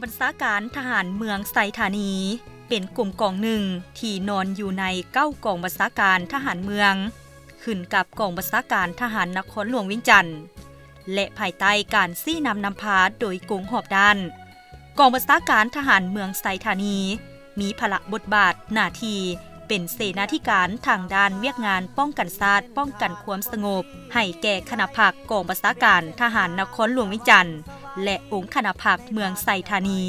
บัญชาการทหารเมืองไซธานีเป็นกลุ่มกองหนึ่งที่นอนอยู่ใน9กองบัญชาการทหารเมืองขึ้นกับกองบัญชาการทหารนครหลวงเวียงจันทน์และภายใต้การซี้นำพาโดยกรุงหอบด้านกองบัญชาการทหารเมืองไซธานีมีภาระบทบาทหน้าที่เป็นเสนาธิการทางด้านเวียกงานป้องกันชาติป้องกันความสงบให้แก่คณะภาคกองบัญชาการทหารนครหลวงเวียงจันทน์และองค์คณะภาคเมืองไซธานี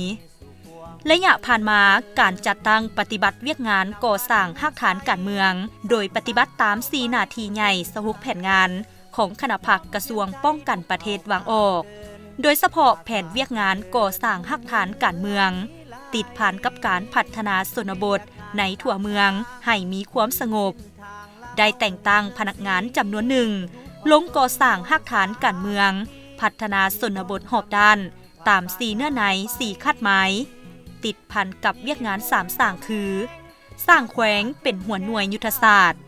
ระยะผ่านมาการจัดตั้งปฏิบัติเวียกงานก่อสร้างรากฐานการเมืองโดยปฏิบัติตาม4หน้าที่ใหญ่สรุปแผนงานของคณะภาคกระทรวงป้องกันประเทศวางออกโดยเฉพาะแผนเวียกงานก่อสร้างรากฐานการเมืองติดผ่านกับการพัฒนาชนบทในทั่วเมืองให้มีความสงบได้แต่งตั้งพนักงานจำนวนหนึ่งลงก่อสร้างรากฐานการเมืองพัฒนาชนบทหอบด้านตาม4เนื้อใน4คาดหมายติดพันกับเวียกงาน3สร้างคือสร้างแขวงเป็นหัวหน่วยยุทธศาสตร์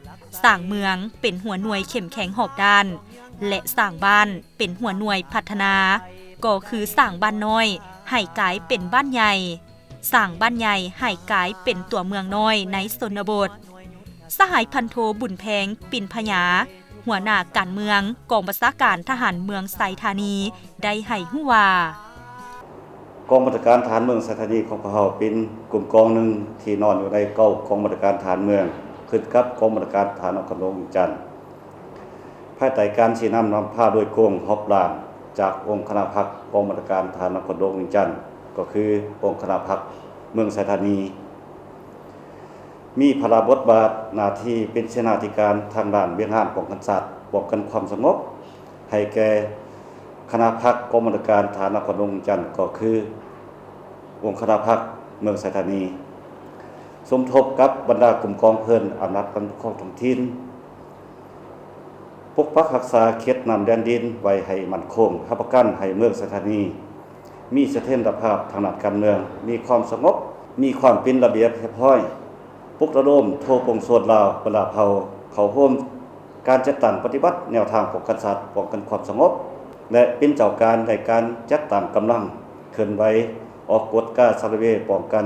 สร้างเมืองเป็นหัวหน่วยเข้มแข็งหอบด้านและสร้างบ้านเป็นหัวหน่วยพัฒนาก็คือสร้างบ้านน้อยให้กลายเป็นบ้านใหญ่สร้างบ้านใหญ่ให้กลายเป็นตัวเมืองน้อยในชนบทสหายพันโทบุญแพงปิ่นพญาหัวหน้าการเมืองกองบัญชาการทหารเมืองไซธานีได้ให้ฮู้ว่ากองบัญชาการทหารเมืองไซธานีของพวกเราเป็นกลุ่มกองหนึ่งที่นอนอยู่ใน9กองบัญชาการทหารเมืองขึ้นกับกองบัญชาการทหารนครหลวงเวียงจันทน์ภายใต้การชี้นำพาโดยกองฮอบลานจากองค์คณะพรรคกองบัญชาการทหารนครหลวงเวียงจันทน์ก็คือองค์คณะพรรคเมืองไซธานีมีภาระบทบาทหน้าที่เป็นเสนาธิการทางด้านเวียกงานป้องกันชาติป้องกันความสงบให้แก่คณะพรรคกองบัญชาการทหารนครหลวงเวียงจันทน์ก็คือองค์คณะพรรคเมืองไซธานีสมทบกับบรรดากลุ่มกองเพิ่นอำนาจปกครองท้องถิ่นปกปักรักษาเขตน้ำแดนดินไว้ให้มั่นคงรับประกันให้เมืองไซธานีมีเสถียรภาพทางด้านการเมืองมีความสงบมีความเป็นระเบียบเรียบร้อยปลุกระดมโทปงโสดลาวบรรดาเผ่าเขาร่วมการจัดตั้งปฏิบัติแนวทางป้องกันชาติป้องกันความสงบและเป็นเจ้าการในการจัดตั้งกำลังเคลื่อนไหวออกกฎการซาเวป้องกัน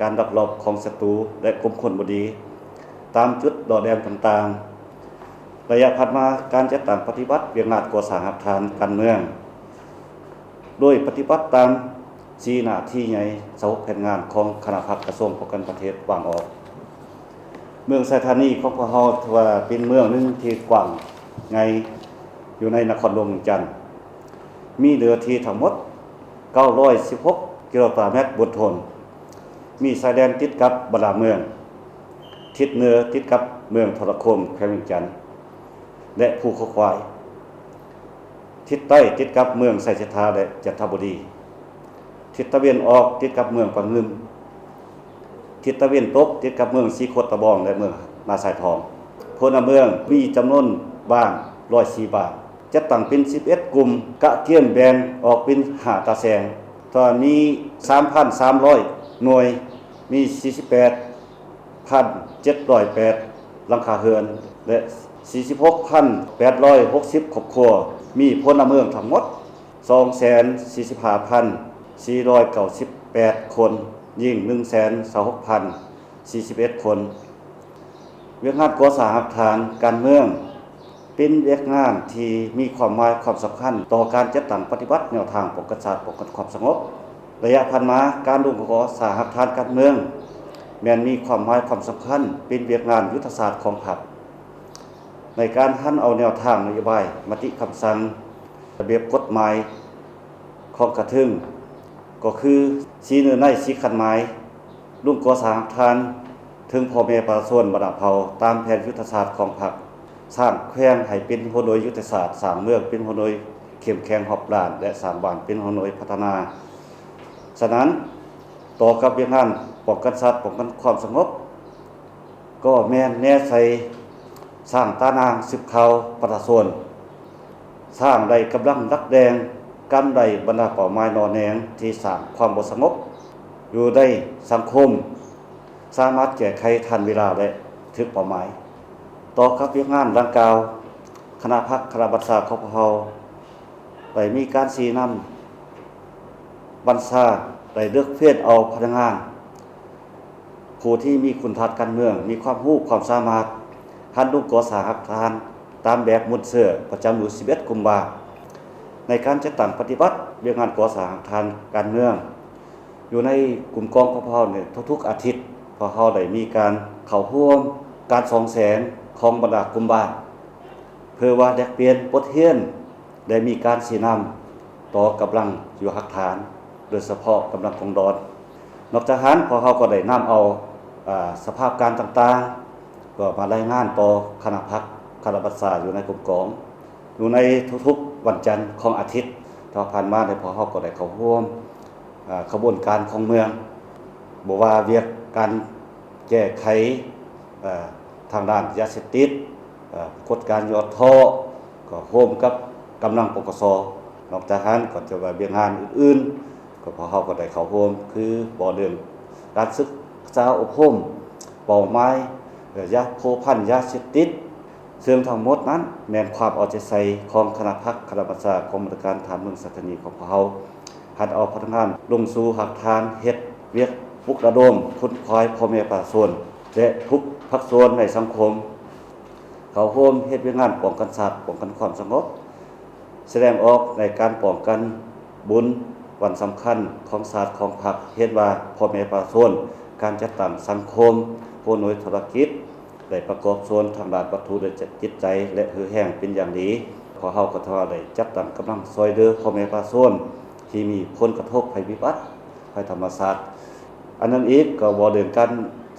การลักลอบของศัตรูและกลุ่มคนบ่ดีตามจุดดอแดนต่างๆระยะผ่านมาการจัดตั้งปฏิบัติเวียกงานก่อสร้างรากฐานการเมืองโดยปฏิบัติตาม4หน้าที่ใหญ่เสาแผนงานของคณะพรรคกระทรวงป้องกันประเทศวางออกเมืองไซธานีของพวกเราถือว่าเป็นเมืองนึงที่กว้างใหญ่อยู่ในนครหลวงเวียงจันทน์มีเนื้อที่ทั้งหมด916กิโลเมตรบนทนมีชายแดนติดกับบรรดาเมืองทิศเหนือติดกับเมืองทรคมแขวงเวียงจันทน์และภูเขาควายทิศใต้ติดกับเมืองไสยศาและจันทบุรีทิศตะวันออกติดกับเมืองปางงึมทิศตะวันตกติดกับเมืองสีโคตตะบองและเมืองนาสายทองพลเมืองมีจำนวนบ้าน104บ้านจัดตั้งเป็น11กลุ่มกะเทียนแบนออกเป็น5ตาแสงตอนนี้ 3,300 หน่วยมี48,708 หลังคาเรือนและ 46,860 ครอบครัวมีพลเมืองทั้งหมด 245,498 คนยิ่ง 126,041 คนเวียกงานก่อสร้างรากฐานการเมืองเป็นเวียกงานที่มีความหมายความสำคัญต่อการจัดตั้งปฏิบัติแนวทางป้องกันชาติป้องกันความสงบระยะผ่านมาการลงก่อสร้างรากฐานการเมืองแม้นมีความหมายความสำคัญเป็นเวียกงานยุทธศาสตร์ของพรรคในการหันเอาแนวทางนโยบายมติคำสั่งระเบียบกฎหมายของกระทึงก็คือชี้เนื้อในชี้ขันหมายลุ่มก่อสร้างรากฐานถึงพ่อแม่ประชาชนบรรดาเผ่าตามแผนยุทธศาสตร์ของพรรคสร้างแขวงให้เป็นหัวหน่วยยุทธศาสตร์สร้างเมืองเป็นหัวหน่วยเข้มแข็งหอบด้านและสร้างบ้านเป็นหัวหน่วยพัฒนาฉะนั้นต่อกับเวียกงานป้องกันชาติป้องกันความสงบก็แม่นแน่ใส่สร้างตานางสืบข่าวประชาชนสร้างได้กำลังรักแดงกันได้บรรดาเป้าหมายนอแนงที่สร้างความบ่สงบอยู่ได้สังคมสามารถแก้ไขทันเวลาและถึงเป้าหมายต่อกับเวียกงานดังกล่าวคณะพรรคคณะบัญชาของพวกเราได้มีการชี้นำบัญชา ได้เลือกเฟ้นเอาพนักงานผู้ที่มีคุณทัศน์การเมืองมีความรู้ความสามารถหันลุงก่อสร้างอาคารตามแบบมุดเสือประจำอยู่11กุมภาพันธ์ในการจัดตั้งปฏิบัติเรื่องงานก่อสร้างอาคารการเมืองอยู่ในกลุ่มกองของพวกเราเนี่ยทุกๆอาทิตย์พวกเราได้มีการเข้าร่วมการส่องแสงของบรรดากลุ่มบ้านเพื่อว่าแลกเปลี่ยนบทเรียนได้มีการชี้นำต่อกำลังอยู่หักฐานโดยเฉพาะกำลังของดอนนอกจากนั้นพวกเราก็ได้นำเอาสภาพการต่างๆก็มารายงานต่อคณะพรรคคณะบัญชาอยู่ในกลุ่มกองอยู่ในทุกๆวันจันทร์ของอาทิตย์ที่ผ่านมาในพวกเราก็ได้เข้าร่วมขบวนการของเมืองบอกว่าเวียกการแก้ไขทางด้านยาเสพติดกฎการยอดท่อก็ร่วมกับกำลังปกส.นอกจากนั้นก็จะว่าเบียงงานอื่นๆก็พอเฮาก็ได้เข้าร่วมคือบ่เรื่องการศึกษาอบรมเป้าหมายยาโพพันยาเสพติดซึ่งทั้งหมดนั้นแม่นความเอาใจใส่ของคณะพรรคคณะบัญชากองบัญชาการฐานเมืองสัตนีของพวกเฮาหัดเอาพนักงานลงสู่หักฐานเฮ็ดเวียกปลุกระดมคุ้นคอยพ่อแม่ประชาชนและทุกภาคส่วนในสังคมเขาร่วมเฮ็ดเวียกงานป้องกันชาติป้องกันความสงบแสดงออกในการป้องกันบุญวันสำคัญของศาสตร์ของพรรคเฮ็ดว่าพ่อแม่ประชาชนการจัดตั้งสังคมผู้หน่วยธุรกิจได้ประกอบส่วนทางด้านวัตถุและจิตใจและหือแห้งเป็นอย่างดีขอเฮาก็ทว่าได้จัดตั้งกำลังซอยเหลือพ่อแม่ประชาชนที่มีผลกระทบภัยพิบัติภัยธรรมชาติอันนั้นอีกก็บ่เรื่องการ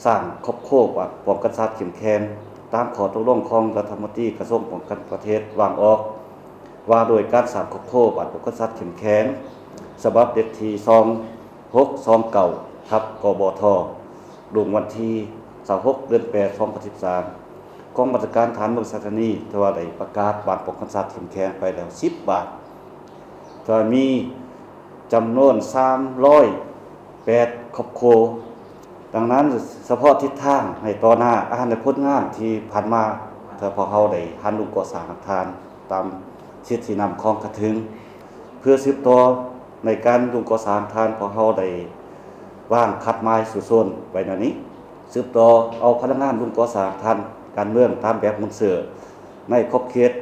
สร้างครอบครัวป้องกันชาติเข้มแข็งตามข้อตกลงของรัฐมนตรีกระทรวงป้องกันประเทศวางออกว่าโดยการสร้างครอบครัวป้องกันชาติเข้มแข็งฉบับเด็กที่2629/กบท.ลงวันที่26เดือน8 2013กองบัญชาการฐานเมืองสัตนีทว่าได้ประกาศบ้านป้องกันชาติเข้มแข็งไปแล้ว10บาทก็มีจำนวน308ครอบครัวดังนั้นเฉพาะทิศทางให้ต่อหน้าในผลงานที่ผ่านมาถ้าพอเฮาได้หันลุก่อสร้างอาคารตามทิศที่นำของกระถึงเพื่อสืบต่อในการลุก่อสร้างอาคารพอเฮาได้วางคัดไม้สู่โซนไว้ในนี้สืบต่อเอาพนักงานลุก่อสร้างอาคารการเมืองตามแบบมุนเสือในขอบเขต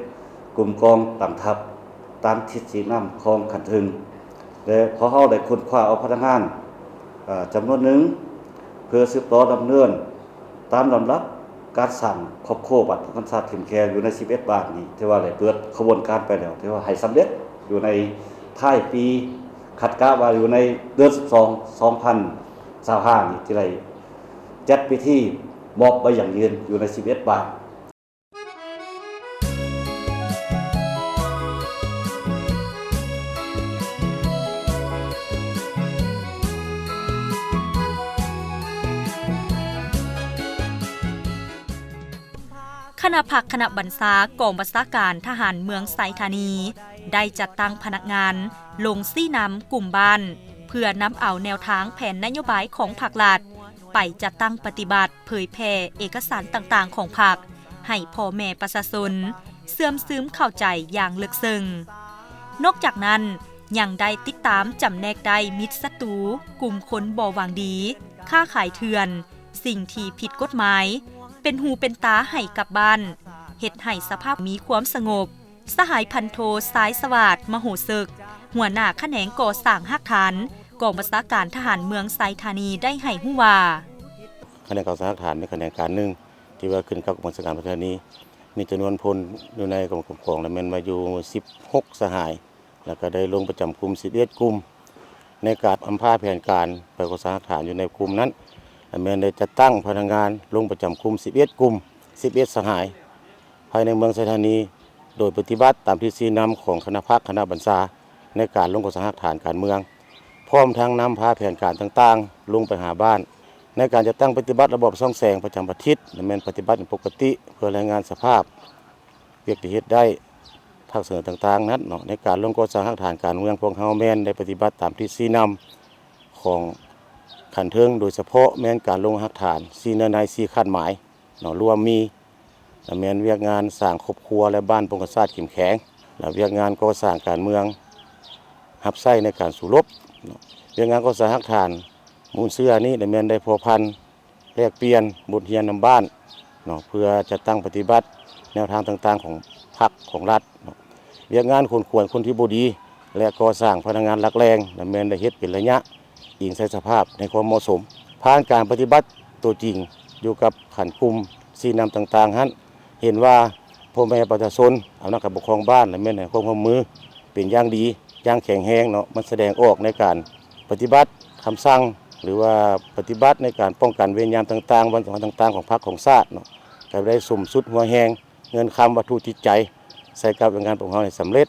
กลุ่มกองต่างทัพตามทิศที่นำของกระถึงและพอเฮาได้ค้นคว้าเอาพนักงานจำนวนหนึ่งเพื่อสืบต่อดำเนินตามลำดับการสั่งครอบครัวบัตรพันธะถิ่มแคร์อยู่ใน11บาทนี้ที่ว่าได้เปิดขบวนการไปแล้วที่ว่าให้สำเร็จอยู่ในท้ายปีขัดกะว่าอยู่ในเดือน12 2025นี่ที่ได้จัดพิธีมอบใบอย่างยืนอยู่ใน11บาทคณะพรรคคณะบัญชากองบัญชาการทหารเมืองไซธานีได้จัดตั้งพนักงานลงซี่นำกลุ่มบ้านเพื่อนำเอาแนวทางแผนนโยบายของพรรครัฐไปจัดตั้งปฏิบัติเผยแพร่เอกสารต่างๆของพรรคให้พ่อแม่ประชาชนเสื่อมซึมเข้าใจอย่างลึกซึ้งนอกจากนั้นยังได้ติดตามจำแนกได้มิตรศัตรูกลุ่มคนบ่หวังดีค้าขายเถื่อนสิ่งที่ผิดกฎหมายเป็นหูเป็นตาให้กับบ้านเฮ็ดให้สภาพมีความสงบสหายพันโทสายสวัสดิ์มโหศึกหัวหน้าแขนงก่อสร้างหักฐานกองบัญชาการทหารเมืองไซธานีได้ให้ฮู้ว่าแขนงก่อสร้างหักฐานเป็นแขนงการหนึ่งที่ว่าขึ้นกับกองบัญชาการพัฒนานี้มีจำนวนพลอยู่ในกองกองและแม่นมาอยู่16สหายแล้วก็ได้ลงประจำกลุ่ม11กลุ่มในการอำพาแผนการไปก่อสร้างหักฐานอยู่ในกลุ่มนั้นแม่นได้จัดตั้งพนักงานลงประจำกลุ่ม11กลุ่ม11สหายภายในเมืองไซธานีโดยปฏิบัติตามที่ชี้นำของคณะพรรคคณะบัญชาในการลงก่อสร้างหักฐานการเมืองพร้อมทั้งนำพาแผนการต่างๆลงไปหาบ้านในการจะตั้งปฏิบัติระบบส่องแสงประจำอาทิตย์และแม่นปฏิบัติปกติเพื่อรายงานสภาพเวียกที่เฮ็ดได้ภาคเสนอต่างๆนั้นเนาะในการลงก่อสร้างหักฐานการเมืองพวกเฮาแม่นได้ปฏิบัติตามที่ชี้นำของขันเทิงโดยเฉพาะแม่นการลงหักฐาน4เนื้อใน4คาดหมายเนาะรวมมีแม่นเวียกงานสร้างครอบครัวและบ้านป้องกันชาติเข้มแข็งและเวียกงานก่อสร้างการเมืองรับใช้ในการสู้รบ วียกงานก่อสร้างฐานมูลเสื้อนี้ได้แม่นได้พัวพันแลกเปลี่ยนบทเรียนนำบ้านเนาะเพื่อจะตั้งปฏิบัติแนวทางต่างๆของพรรคของรัฐเนาะเวียกงานควรคนที่บ่ดีและก่อสร้างพนักงานหลักแรงได้แม่นได้เฮ็ดเป็นระยะอิงใส่สภาพในความเหมาะสมผ่านการปฏิบัติตัวจริงอยู่กับขันกลุ่มสีนำต่างๆนั้นเห็นว่าพ่อแม่ประชาชนอำนาจการปกครองบ้านและแม่นให้ความร่วมมือเป็นอย่างดีอย่างแข็งแรงเนาะมันแสดงออกในการปฏิบัติคำสั่งหรือว่าปฏิบัติในการป้องกันเวรยามต่างๆวันสำคัญต่างๆของพรรคของชาติเนาะก็ได้สมสุดหัวแหงเงินคำวัตถุจิตใจใส่กับงานของเราให้สำเร็จ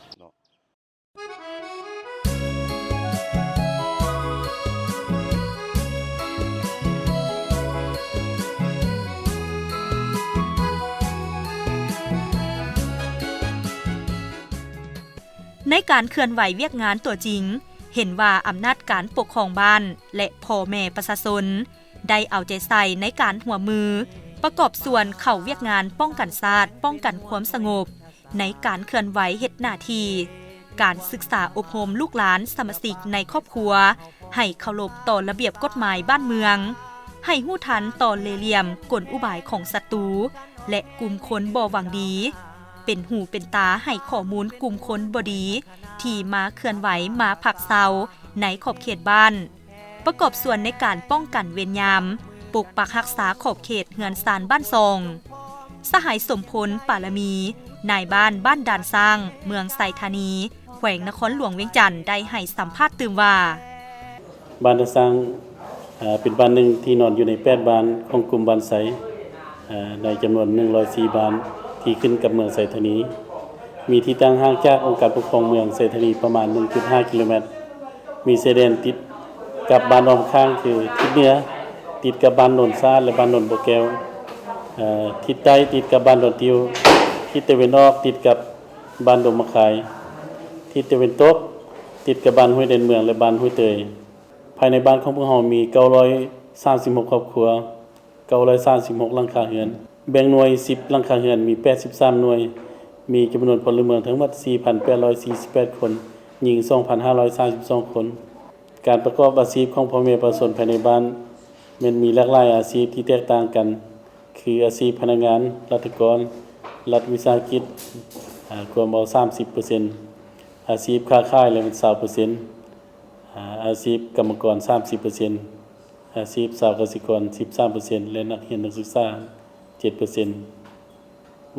ในการเคลื่อนไหวเวียกงานตัวจริงเห็นว่าอำนาจการปกครองบ้านและพ่อแม่ประชาชนได้เอาใจใส่ในการหัวมือประกอบส่วนเข้าเวียกงานป้องกันชาติป้องกันความสงบในการเคลื่อนไหวเฮ็ดหน้าที่การศึกษาอบรมลูกหลานสมาชิกในครอบครัวให้เคารพต่อระเบียบกฎหมายบ้านเมืองให้รู้ทันต่อเล่ห์เหลี่ยมกลอุบายของศัตรูและกลุ่มคนบ่หวังดีเป็นหูเป็นตาให้ข้อมูลกลุ่มคนบ่ดีที่มาเคลื่อนไหวมาผักเซาในขอบเขตบ้านประกอบส่วนในการป้องกันเวรยามปกปักรักษาขอบเขตเฮือนซานบ้านซองสหายสมพลปารมีนายบ้านด่านสร้างเมืองไซธานีแขวงนครหลวงเวียงจันทน์ได้ให้สัมภาษณ์ตื่มว่าบ้านด่านสร้างเป็นบ้านหนึ่งที่นอนอยู่ใน8บ้านของกลุ่มบ้านไซในจำนวน104บ้านที่ขึ้นกับเมืองไซธานีมีที่ตั้งห่างจากองค์การปกครองเมืองไซธานีประมาณ 1.5 กิโลเมตรมีชายแดนติดกับบ้านอ้อมข้างคือทิศเหนือติดกับบ้านโนนซาและบ้านโนนโบแก้วทิศใต้ติดกับบ้านโนนติวทิศตะวันออกติดกับบ้านดงมะขายทิศตะวันตกติดกับบ้านห้วยเด่นเมืองและบ้านห้วยเตยภายในบ้านของพวกเรามี936ครอบครัว936หลังคาเรือนแบ่งหน่วย10หลังคาเรือนมี83หน่วยมีจำนวนพลเมืองทั้งหมด 4,848 คนหญิง 2,532 คนการประกอบอาชีพของพ่อแม่ประชาชนภายในบ้านมันมีหลากหลายอาชีพที่แตกต่างกันคืออาชีพพนักงานรัฐกรรัฐวิสาหกิจรวมเอา 30% อาชีพค้าขายแล้วเป็น 20% อาชีพกรรมกร 30% อาชีพชาวเกษตรกร 13% และนักเรียนนักศึกษา 7%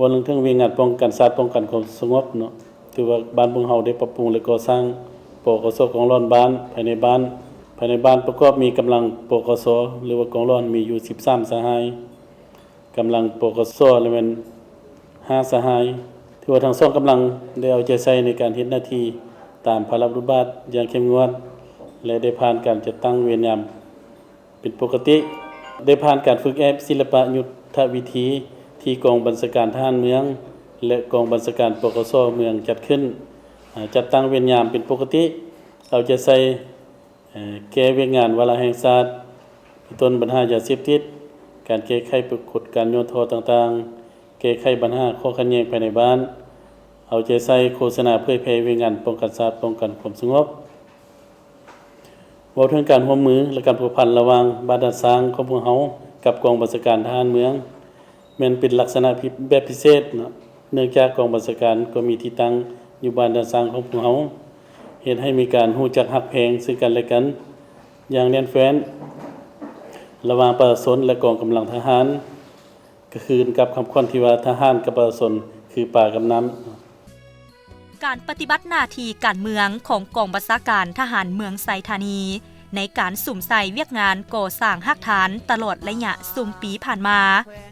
วันเรื่องเวียงงานป้องกันชาติป้องกันความสงบเนาะถือว่าบ้านพวกเราได้ปรับปรุงและก่อสร้างปกสของร้อนบ้านภายในบ้านประกอบมีกำลังปกสหรือว่ากองร้อนมีอยู่13สหายกำลังปกสแล้วมัน5สหายถือว่าทั้ง2กำลังได้เอาใจใส่ในการเฮ็ดหน้าที่ตามพระราชบัญญัติอย่างเข้มงวดและได้ผ่านการจัดตั้งเวรยามเป็นปกติได้ผ่านการฝึกแอบศิลปะยุทธวิธีที่กองบัญชาการทหารเมืองและกองบัญชาการปกสเมืองจัดขึ้นจัดตั้งเวรยามเป็นปกติเอาใจใส่แก้เวียกงานวาระแห่งชาติต้นปัญหายาเสพติดการแก้ไขปรากฏการโยนโทษต่างๆแก้ไขปัญหาข้อขัดแย้งภายในบ้านเอาใจใส่โฆษณาเผยแพร่เวียกงานป้องกันชาติป้องกันความสงบว่าถึงการร่วมมือและการผูกพันระหว่างบ้านด่านสร้างของพวกเฮากับกองบัญชาการทหารเมืองแม้นเป็นลักษณะแบบพิเศษเนาะเนื่องจากกองบัญชาการก็มีที่ตั้งอยู่บ้านด่านสร้างของพวกเฮาเฮ็ดให้มีการรู้จักฮักแพงซึ่งกันและกันอย่างแน่นแฟ้นระหว่างประชาชนและกองกำลังทหารก็คือกับคำขวัญที่ว่าทหารกับประชาชนคือป่ากับน้ำการปฏิบัติหน้าที่การเมืองของกองบัญชาการทหารเมืองไซธานีในการสุ่มใส่เวียกงานก่อสร้างรากฐานตลอดระยะสุ่มปีผ่านมา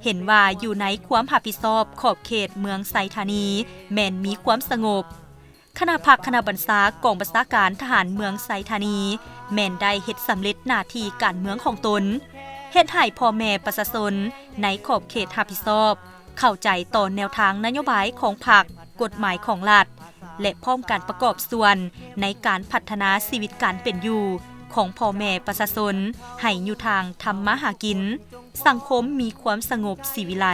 เห็นว่าอยู่ในความรับผิดชอบขอบเขตเมืองไซธานีแม้นมีความสงบคณะบัญชากองบัญชาการทหารเมืองไซธานีแม้นได้เฮ็ดสำเร็จหน้าที่การเมืองของตนเฮ็ดให้พ่อแม่ประชาชนในขอบเขตรับผิดชอบเข้าใจต่อแนวทางนโยบายของพรรคกฎหมายของรัฐและพร้อมการประกอบส่วนในการพัฒนาชีวิตการเป็นอยู่ของพ่อแม่ประชาชนให้อยู่ทางทำมาหากินสังคมมีความสงบศิวิไล